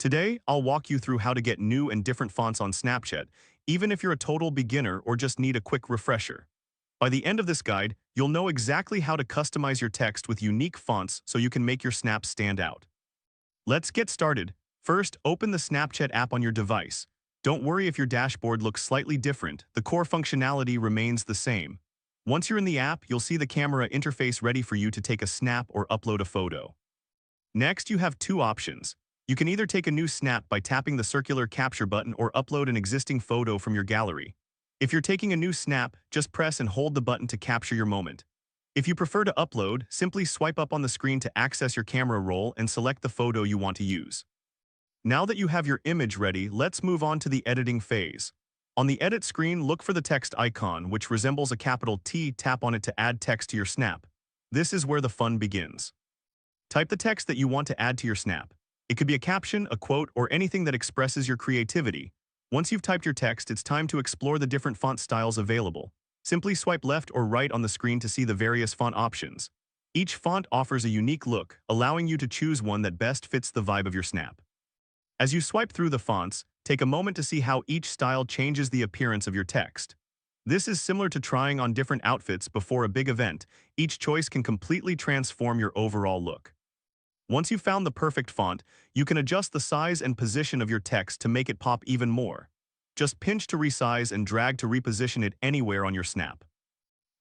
Today, I'll walk you through how to get new and different fonts on Snapchat, even if you're a total beginner or just need a quick refresher. By the end of this guide, you'll know exactly how to customize your text with unique fonts so you can make your snaps stand out. Let's get started. First, open the Snapchat app on your device. Don't worry if your dashboard looks slightly different, the core functionality remains the same. Once you're in the app, you'll see the camera interface ready for you to take a snap or upload a photo. Next, you have two options. You can either take a new snap by tapping the circular capture button or upload an existing photo from your gallery. If you're taking a new snap, just press and hold the button to capture your moment. If you prefer to upload, simply swipe up on the screen to access your camera roll and select the photo you want to use. Now that you have your image ready, let's move on to the editing phase. On the edit screen, look for the text icon, which resembles a capital T. Tap on it to add text to your snap. This is where the fun begins. Type the text that you want to add to your snap. It could be a caption, a quote, or anything that expresses your creativity. Once you've typed your text, it's time to explore the different font styles available. Simply swipe left or right on the screen to see the various font options. Each font offers a unique look, allowing you to choose one that best fits the vibe of your snap. As you swipe through the fonts, take a moment to see how each style changes the appearance of your text. This is similar to trying on different outfits before a big event. Each choice can completely transform your overall look. Once you've found the perfect font, you can adjust the size and position of your text to make it pop even more. Just pinch to resize and drag to reposition it anywhere on your snap.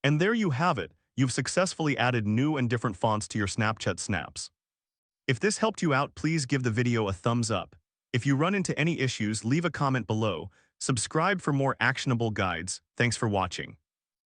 And there you have it. You've successfully added new and different fonts to your Snapchat snaps. If this helped you out, please give the video a thumbs up. If you run into any issues, leave a comment below. Subscribe for more actionable guides. Thanks for watching.